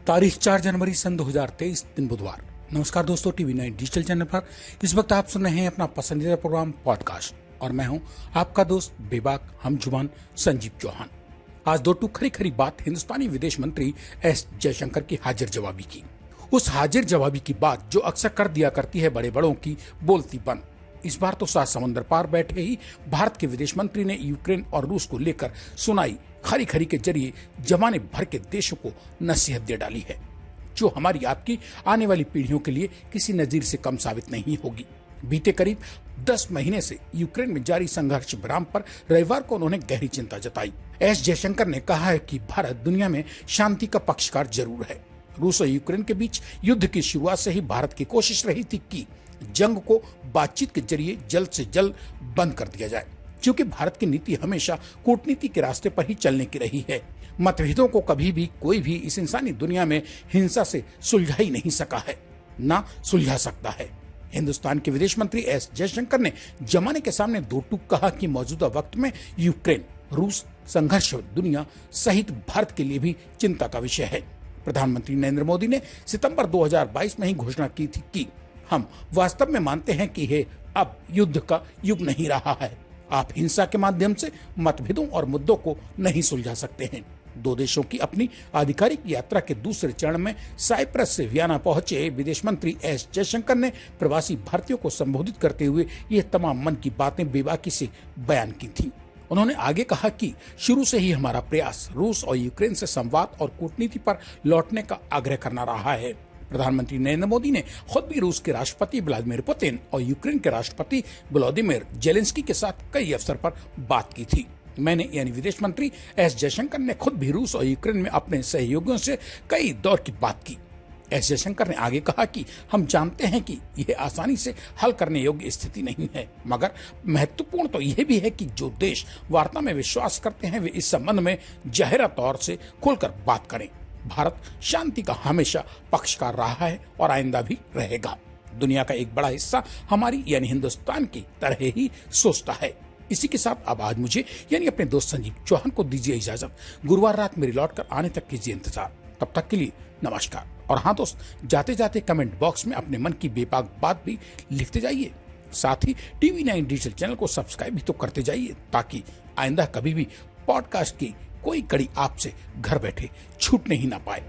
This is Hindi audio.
तारीख 4 जनवरी सन 2023 दिन बुधवार। नमस्कार दोस्तों, टीवी 9 डिजिटल चैनल पर इस वक्त आप सुन रहे हैं अपना पसंदीदा प्रोग्राम पॉडकास्ट और मैं हूं आपका दोस्त बेबाक हम जुबान संजीव चौहान। आज दो टूक खरी खरी बात हिंदुस्तानी विदेश मंत्री एस जयशंकर की हाजिर जवाबी की। उस हाजिर जवाबी की बात जो अक्सर कर दिया करती है बड़े बड़ों की बोलती बंद। इस बार तो 7 समुद्र पार बैठे ही भारत के विदेश मंत्री ने यूक्रेन और रूस को लेकर सुनाई खरी खरी के जरिए जमाने भर के देशों को नसीहत दे डाली है, जो हमारी आपकी आने वाली पीढ़ियों के लिए किसी नजीर से कम साबित नहीं होगी। बीते करीब 10 महीने से यूक्रेन में जारी संघर्ष विराम पर रविवार को उन्होंने गहरी चिंता जताई। एस जयशंकर ने कहा है कि भारत दुनिया में शांति का पक्षकार जरूर है। रूस और यूक्रेन के बीच युद्ध की शुरुआत से ही भारत की कोशिश रही थी कि जंग को बातचीत के जरिए जल्द से जल्द बंद कर दिया जाए, क्योंकि भारत की नीति हमेशा कूटनीति के रास्ते पर ही चलने की रही है। मतभेदों को कभी भी कोई भी इस इंसानी दुनिया में हिंसा से सुलझा ही नहीं सका है, ना सुलझा सकता है। हिंदुस्तान के विदेश मंत्री एस जयशंकर ने जमाने के सामने दो टूक कहा कि मौजूदा वक्त में यूक्रेन रूस संघर्ष दुनिया सहित भारत के लिए भी चिंता का विषय है। प्रधानमंत्री नरेंद्र मोदी ने सितंबर 2022 में ही घोषणा की थी कि हम वास्तव में मानते हैं कि यह अब युद्ध का युग नहीं रहा है। आप हिंसा के माध्यम से मतभेदों और मुद्दों को नहीं सुलझा सकते हैं। दो देशों की अपनी आधिकारिक यात्रा के दूसरे चरण में साइप्रस से वियना पहुंचे विदेश मंत्री एस जयशंकर ने प्रवासी भारतीयों को संबोधित करते हुए ये तमाम मन की बातें बेबाकी से बयान की थी। उन्होंने आगे कहा कि शुरू से ही हमारा प्रयास रूस और यूक्रेन से संवाद और कूटनीति पर लौटने का आग्रह करना रहा है। प्रधानमंत्री नरेंद्र मोदी ने खुद भी रूस के राष्ट्रपति व्लादिमीर पुतिन और यूक्रेन के राष्ट्रपति वोलोदिमीर जेलेंस्की के साथ कई अवसर पर बात की थी। मैंने यानी विदेश मंत्री एस जयशंकर ने खुद भी रूस और यूक्रेन में अपने सहयोगियों से कई दौर की बात की। एस जयशंकर ने आगे कहा कि हम जानते हैं कि यह आसानी से हल करने योग्य स्थिति नहीं है, मगर महत्वपूर्ण तो यह भी है कि जो देश वार्ता में विश्वास करते हैं वे इस संबंध में जाहिरा तौर से खुलकर बात करें। भारत शांति का हमेशा पक्षकार रहा है और आइंदा भी रहेगा। दुनिया का एक बड़ा हिस्सा हमारी यानी हिंदुस्तान की तरह ही सोचता है। इसी के साथ अब आज मुझे यानी अपने दोस्त संजीव चौहान को दीजिए इजाजत। गुरुवार रात मेरी लौट कर आने तक कीजिए इंतजार। तब तक के लिए नमस्कार। और हाँ दोस्त, जाते जाते कमेंट बॉक्स में अपने मन की बेबाक बात भी लिखते जाइए। साथ ही टीवी 9 डिजिटल चैनल को सब्सक्राइब भी तो करते जाइए, ताकि आइंदा कभी भी पॉडकास्ट की कोई कड़ी आपसे घर बैठे छूटने ही ना पाए।